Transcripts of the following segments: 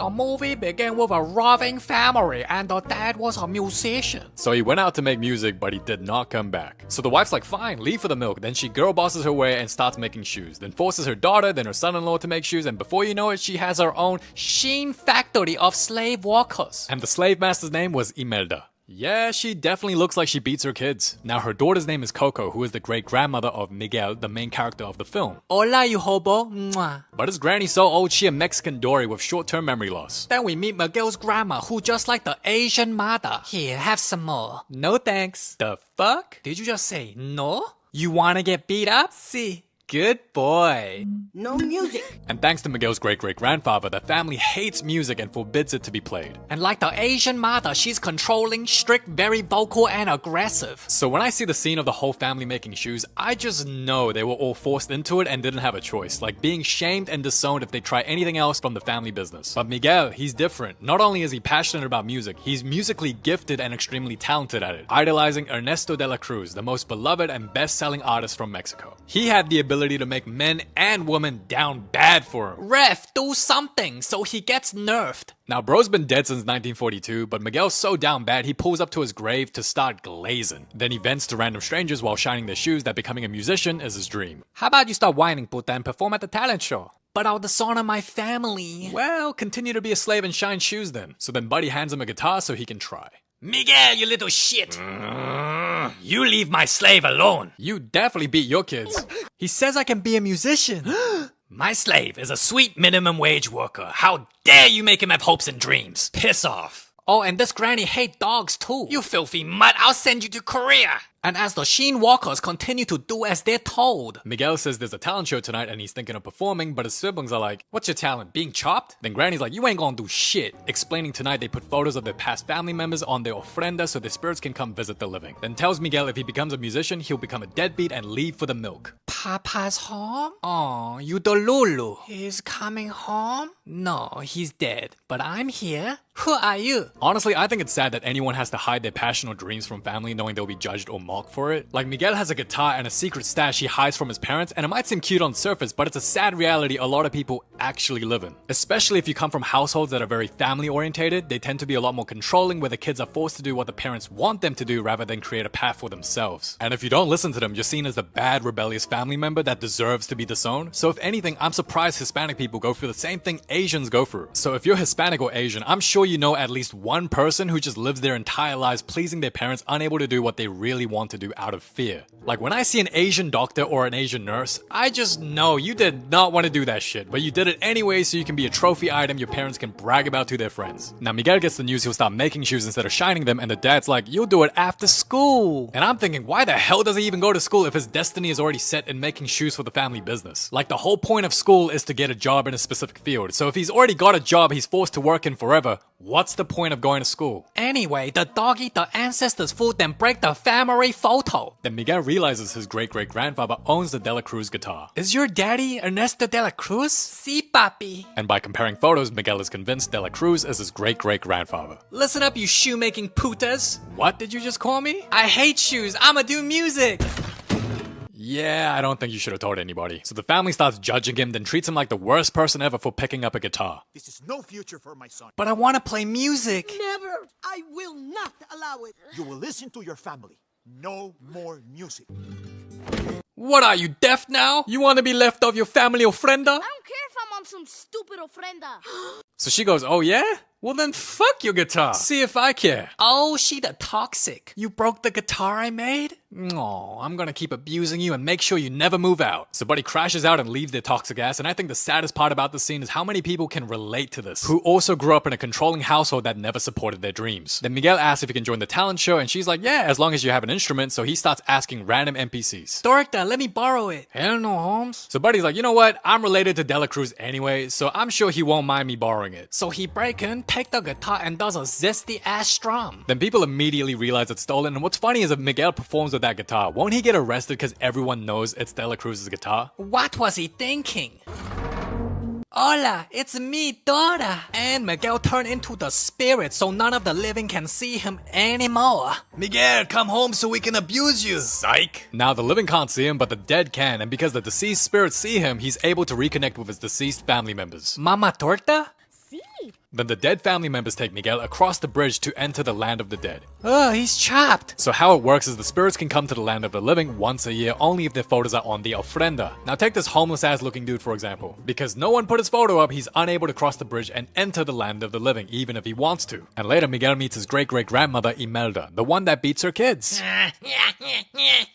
The movie began with a roving family and the dad was a musician. So he went out to make music, but he did not come back. So the wife's like, fine, leave for the milk. Then she girl bosses her way and starts making shoes. Then forces her daughter, then her son-in-law to make shoes. And before you know it, she has her own Sheen factory of slave workers. And the slave master's name was Imelda. Yeah, she definitely looks like she beats her kids. Now, her daughter's name is Coco, who is the great-grandmother of Miguel, the main character of the film. Hola, you hobo. Mwah. But his granny's so old, she a Mexican Dory with short-term memory loss. Then we meet Miguel's grandma, who just like the Asian mother. Here, have some more. No thanks. The fuck? Did you just say no? You wanna get beat up? See. Good boy. No music. And thanks to Miguel's great-great-grandfather, the family hates music and forbids it to be played. And like the Asian mother, she's controlling, strict, very vocal, and aggressive. So when I see the scene of the whole family making shoes, I just know they were all forced into it and didn't have a choice, like being shamed and disowned if they try anything else from the family business. But Miguel, he's different. Not only is he passionate about music, he's musically gifted and extremely talented at it, idolizing Ernesto de la Cruz, the most beloved and best-selling artist from Mexico. He had the ability to make men and women down bad for him. Ref, do something so he gets nerfed. Now, bro's been dead since 1942, but Miguel's so down bad he pulls up to his grave to start glazing. Then he vents to random strangers while shining their shoes that becoming a musician is his dream. How about you stop whining, puta, and perform at the talent show? But I'll dishonor my family. Well, continue to be a slave and shine shoes then. So then Buddy hands him a guitar so he can try. Miguel, you little shit! You leave my slave alone! You definitely beat your kids. He says I can be a musician. My slave is a sweet minimum wage worker. How dare you make him have hopes and dreams? Piss off. Oh, and this granny hate dogs too. You filthy mutt, I'll send you to Korea. And as the Sheen walkers continue to do as they're told. Miguel says there's a talent show tonight and he's thinking of performing, but his siblings are like, what's your talent, being chopped? Then Granny's like, you ain't gonna do shit. Explaining tonight they put photos of their past family members on their ofrenda so their spirits can come visit the living. Then tells Miguel if he becomes a musician, he'll become a deadbeat and leave for the milk. Papa's home? Oh, you the Lulu. He's coming home? No, he's dead. But I'm here. Who are you? Honestly, I think it's sad that anyone has to hide their passion or dreams from family knowing they'll be judged or mocked for it. Like Miguel has a guitar and a secret stash he hides from his parents, and it might seem cute on the surface, but it's a sad reality a lot of people actually live in. Especially if you come from households that are very family orientated, they tend to be a lot more controlling where the kids are forced to do what the parents want them to do rather than create a path for themselves. And if you don't listen to them, you're seen as the bad rebellious family member that deserves to be disowned. So if anything, I'm surprised Hispanic people go through the same thing Asians go through. So if you're Hispanic or Asian, I'm sure you know at least one person who just lives their entire lives pleasing their parents, unable to do what they really want to do out of fear. Like when I see an Asian doctor or an Asian nurse, I just know you did not want to do that shit, but you did it anyway so you can be a trophy item your parents can brag about to their friends. Now Miguel gets the news he'll start making shoes instead of shining them, and the dad's like, you'll do it after school. And I'm thinking, why the hell does he even go to school if his destiny is already set in making shoes for the family business? Like the whole point of school is to get a job in a specific field. So if he's already got a job he's forced to work in forever, what's the point of going to school? Anyway, the dog eat the ancestors' food then break the family photo. Then Miguel realizes his great-great-grandfather owns the De La Cruz guitar. Is your daddy Ernesto de la Cruz? Si, papi. And by comparing photos, Miguel is convinced De La Cruz is his great-great-grandfather. Listen up, you shoemaking putas. What did you just call me? I hate shoes. I'ma do music. Yeah, I don't think you should have told anybody. So the family starts judging him, then treats him like the worst person ever for picking up a guitar. This is no future for my son. But I want to play music. Never. I will not allow it. You will listen to your family. No more music. What are you, deaf now? You want to be left off your family ofrenda? I don't care if I'm on some stupid ofrenda. So she goes, oh yeah? Well then fuck your guitar. See if I care. Oh, she the toxic. You broke the guitar I made? Oh, I'm gonna keep abusing you and make sure you never move out. So Buddy crashes out and leaves their toxic ass, and I think the saddest part about this scene is how many people can relate to this, who also grew up in a controlling household that never supported their dreams. Then Miguel asks if he can join the talent show, and she's like, yeah, as long as you have an instrument, so he starts asking random NPCs. Dorita, let me borrow it. Hell no, Holmes. So Buddy's like, you know what? I'm related to De La Cruz anyway, so I'm sure he won't mind me borrowing it. So he breaks in, takes the guitar, and does a zesty ass strum. Then people immediately realize it's stolen, and what's funny is if Miguel performs with that guitar, won't he get arrested because everyone knows it's De La Cruz's guitar? What was he thinking? Hola, it's me, Dora. And Miguel turned into the spirit so none of the living can see him anymore. Miguel, come home so we can abuse you. Psych. Now the living can't see him, but the dead can, and because the deceased spirits see him, he's able to reconnect with his deceased family members. Mama Torta? See, me. Then the dead family members take Miguel across the bridge to enter the land of the dead. Oh, he's trapped. So how it works is the spirits can come to the land of the living once a year only if their photos are on the ofrenda. Now take this homeless ass looking dude for example. Because no one put his photo up, he's unable to cross the bridge and enter the land of the living even if he wants to. And later Miguel meets his great-great-grandmother Imelda, the one that beats her kids.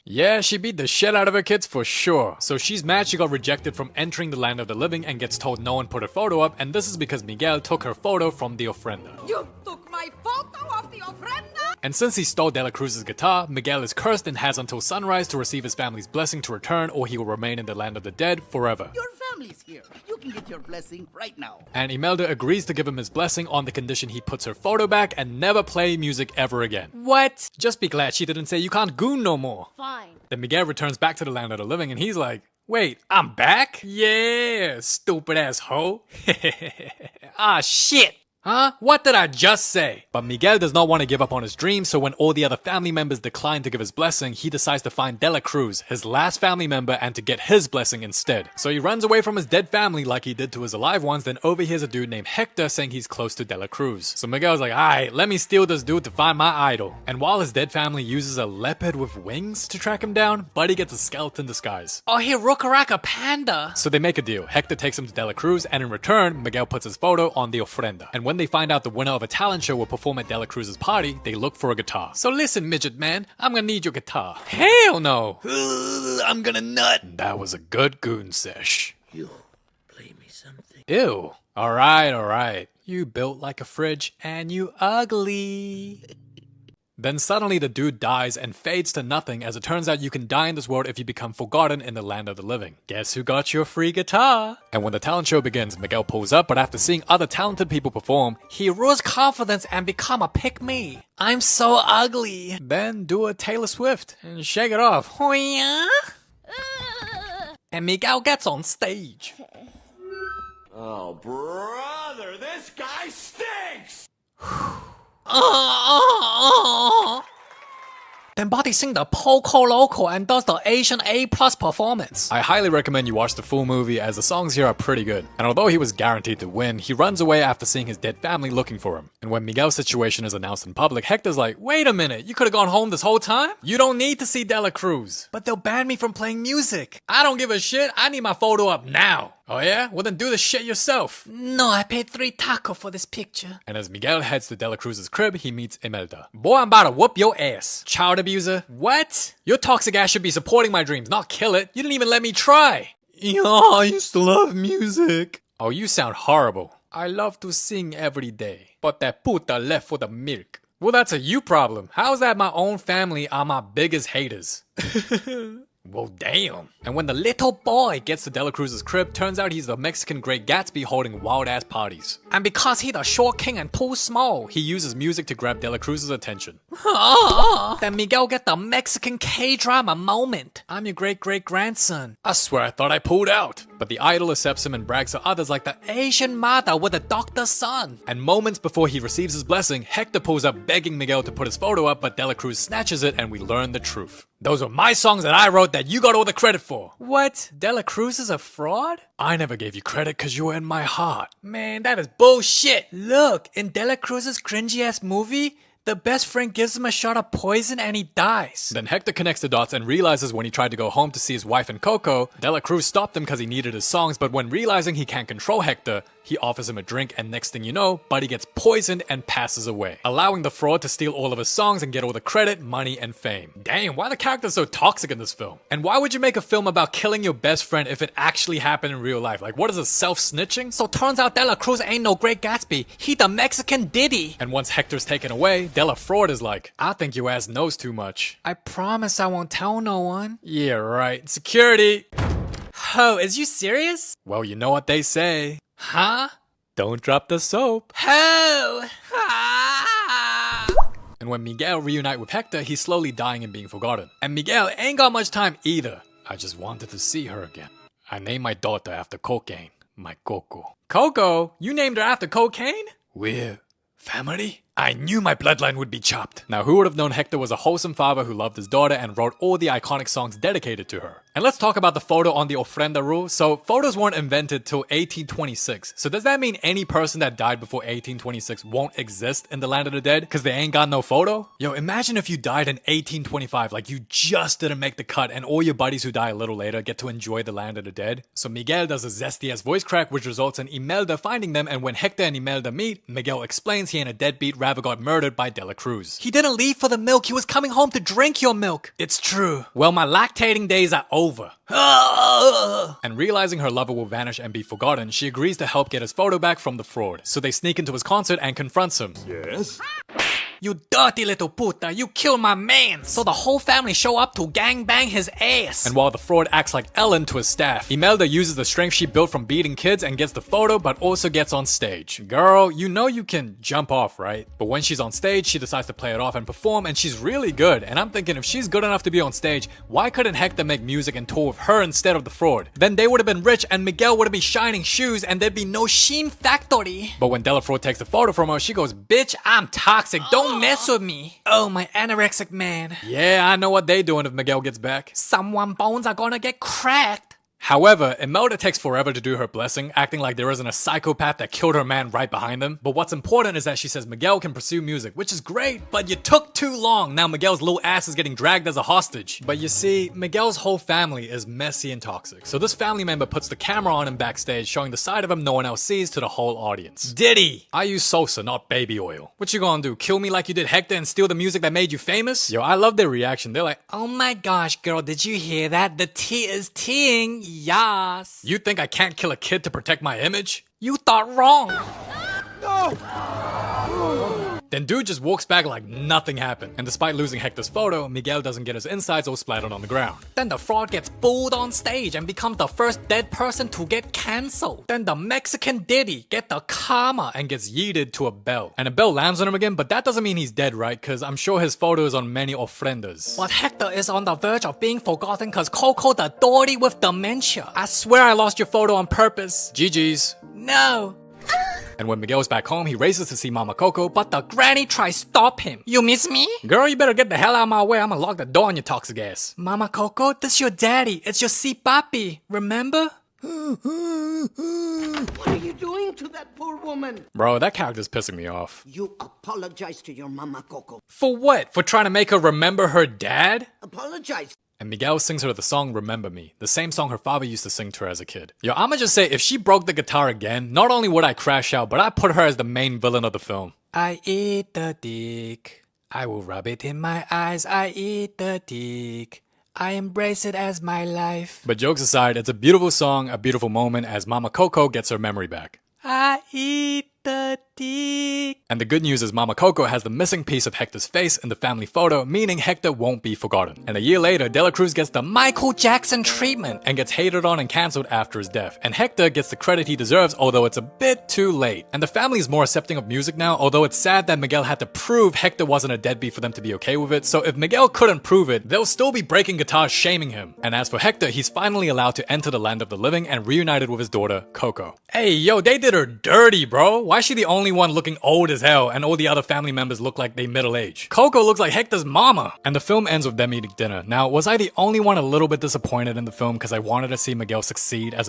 Yeah, she beat the shit out of her kids for sure. So she's mad she got rejected from entering the land of the living and gets told no one put her photo up, and this is because Miguel took her photo from the ofrenda. You took my photo of the ofrenda? And since he stole De La Cruz's guitar, Miguel is cursed and has until sunrise to receive his family's blessing to return, or he will remain in the land of the dead forever. Your family's here. You can get your blessing right now. And Imelda agrees to give him his blessing on the condition he puts her photo back and never play music ever again. What? Just be glad she didn't say you can't goon no more. Fine. Then Miguel returns back to the land of the living and he's like, wait, I'm back? Yeah, stupid ass hoe. Ah, shit. Huh? What did I just say? But Miguel does not want to give up on his dream, so when all the other family members decline to give his blessing, he decides to find De La Cruz, his last family member, and to get his blessing instead. So he runs away from his dead family like he did to his alive ones, then overhears a dude named Hector saying he's close to De La Cruz. So Miguel's like, alright, let me steal this dude to find my idol. And while his dead family uses a leopard with wings to track him down, Buddy gets a skeleton disguise. Oh, he Rukaraka Panda! So they make a deal. Hector takes him to De La Cruz, and in return, Miguel puts his photo on the ofrenda. And when they find out the winner of a talent show will perform at De La Cruz's party, they look for a guitar. So listen, midget man, I'm gonna need your guitar. Hell no! I'm gonna nut. That was a good goon sesh. You play me something. Ew. Alright. You built like a fridge and you ugly. Then suddenly the dude dies and fades to nothing as it turns out you can die in this world if you become forgotten in the land of the living. Guess who got your free guitar? And when the talent show begins, Miguel pulls up, but after seeing other talented people perform, he loses confidence and become a pick-me. I'm so ugly. Then do a Taylor Swift and shake it off. Oh yeah? And Miguel gets on stage. Oh, brother, this guy stinks! Then Buddy sings the Coco Loco and does the Asian A+ performance. I highly recommend you watch the full movie as the songs here are pretty good. And although he was guaranteed to win, he runs away after seeing his dead family looking for him. And when Miguel's situation is announced in public, Hector's like, wait a minute, you could have gone home this whole time? You don't need to see De La Cruz. But they'll ban me from playing music. I don't give a shit, I need my photo up now. Oh yeah? Well then do the shit yourself. No, I paid 3 tacos for this picture. And as Miguel heads to De La Cruz's crib, he meets Imelda. Boy, I'm about to whoop your ass. Child abuser. What? Your toxic ass should be supporting my dreams, not kill it. You didn't even let me try. Yeah, I used to love music. Oh, you sound horrible. I love to sing every day. But that puta left for the milk. Well, that's a you problem. How's that my own family are my biggest haters? Well, damn. And when the little boy gets to De La Cruz's crib, turns out he's the Mexican Great Gatsby holding wild-ass parties. And because he the short king and too small, he uses music to grab De La Cruz's attention. Then Miguel get the Mexican K-drama moment. I'm your great-great-grandson. I swear I thought I pulled out. But the idol accepts him and brags to others like the Asian mother with a doctor's son. And moments before he receives his blessing, Hector pulls up begging Miguel to put his photo up, but De La Cruz snatches it and we learn the truth. Those were my songs that I wrote that you got all the credit for. What? De La Cruz is a fraud? I never gave you credit because you were in my heart. Man, that is bullshit. Look, in De La Cruz's cringy ass movie, the best friend gives him a shot of poison and he dies. Then Hector connects the dots and realizes when he tried to go home to see his wife and Coco, De La Cruz stopped him because he needed his songs, but when realizing he can't control Hector, he offers him a drink and next thing you know, Buddy gets poisoned and passes away, allowing the fraud to steal all of his songs and get all the credit, money, and fame. Damn, why are the characters so toxic in this film? And why would you make a film about killing your best friend if it actually happened in real life? Like, what is this, self-snitching? So turns out De La Cruz ain't no Great Gatsby, he the Mexican Diddy. And once Hector's taken away, De La Fraud is like, I think your ass knows too much. I promise I won't tell no one. Yeah, right. Security! Ho, is you serious? Well, you know what they say. Huh? Don't drop the soap. Ho! And when Miguel reunite with Hector, he's slowly dying and being forgotten. And Miguel ain't got much time either. I just wanted to see her again. I named my daughter after cocaine, my Coco. Coco? You named her after cocaine? We're family? I knew my bloodline would be chopped. Now, who would have known Hector was a wholesome father who loved his daughter and wrote all the iconic songs dedicated to her? And let's talk about the photo on the ofrenda rule. So, photos weren't invented till 1826. So does that mean any person that died before 1826 won't exist in the land of the dead because they ain't got no photo? Yo, imagine if you died in 1825, like you just didn't make the cut, and all your buddies who die a little later get to enjoy the land of the dead. So Miguel does a zesty ass voice crack, which results in Imelda finding them, and when Hector and Imelda meet, Miguel explains he ain't a deadbeat rather got murdered by De La Cruz. He didn't leave for the milk, he was coming home to drink your milk. It's true. Well, my lactating days are over. And realizing her lover will vanish and be forgotten, she agrees to help get his photo back from the fraud. So they sneak into his concert and confronts him. Yes? You dirty little puta, you killed my man! So the whole family show up to gangbang his ass! And while the fraud acts like Ellen to his staff, Imelda uses the strength she built from beating kids and gets the photo, but also gets on stage. Girl, you know you can jump off, right? But when she's on stage, she decides to play it off and perform, and she's really good. And I'm thinking, if she's good enough to be on stage, why couldn't Hector make music and tour with her instead of the fraud? Then they would have been rich, and Miguel would have been shining shoes, and there'd be no sheen factory. But when De La Fraude takes the photo from her, she goes, "Bitch, I'm toxic, don't mess with me." Oh, my anorexic man. Yeah, I know what they doing if Miguel gets back. Someone bones are gonna get cracked. However, Imelda takes forever to do her blessing, acting like there isn't a psychopath that killed her man right behind them. But what's important is that she says Miguel can pursue music, which is great, but you took too long. Now Miguel's little ass is getting dragged as a hostage. But you see, Miguel's whole family is messy and toxic. So this family member puts the camera on him backstage, showing the side of him no one else sees to the whole audience. Diddy! I use salsa, not baby oil. What you gonna do, kill me like you did Hector and steal the music that made you famous? Yo, I love their reaction. They're like, "Oh my gosh, girl, did you hear that? The tea is teeing. Yas." You think I can't kill a kid to protect my image? You thought wrong. No! Then dude just walks back like nothing happened. And despite losing Hector's photo, Miguel doesn't get his insides all splattered on the ground. Then the fraud gets booed on stage and becomes the first dead person to get cancelled. Then the Mexican Diddy get the karma and gets yeeted to a bell. And a bell lands on him again, but that doesn't mean he's dead, right? Cause I'm sure his photo is on many ofrendas. But Hector is on the verge of being forgotten cause Coco the Dory with dementia. I swear I lost your photo on purpose. GG's. No. And when Miguel's back home, he races to see Mama Coco, but the granny tries stop him. You miss me? Girl, you better get the hell out of my way. I'ma lock the door on your toxic ass. Mama Coco, this your daddy. It's your si papi. Remember? What are you doing to that poor woman? Bro, that character's pissing me off. You apologize to your Mama Coco. For what? For trying to make her remember her dad? Apologize. And Miguel sings her the song Remember Me, the same song her father used to sing to her as a kid. Yo, I'ma just say, if she broke the guitar again, not only would I crash out, but I'd put her as the main villain of the film. I eat the dick. I will rub it in my eyes. I eat the dick. I embrace it as my life. But jokes aside, it's a beautiful song, a beautiful moment as Mama Coco gets her memory back. I eat the dick. And the good news is Mama Coco has the missing piece of Hector's face in the family photo, meaning Hector won't be forgotten. And a year later, De La Cruz gets the Michael Jackson treatment and gets hated on and cancelled after his death. And Hector gets the credit he deserves, although it's a bit too late. And the family is more accepting of music now, although it's sad that Miguel had to prove Hector wasn't a deadbeat for them to be okay with it. So if Miguel couldn't prove it, they'll still be breaking guitars shaming him. And as for Hector, he's finally allowed to enter the land of the living and reunited with his daughter, Coco. Hey, yo, they did her dirty, bro. Why is she the only one looking old as hell and all the other family members look like they middle-aged? Coco looks like Hector's mama. And the film ends with them eating dinner. Now, was I the only one a little bit disappointed in the film because I wanted to see Miguel succeed as a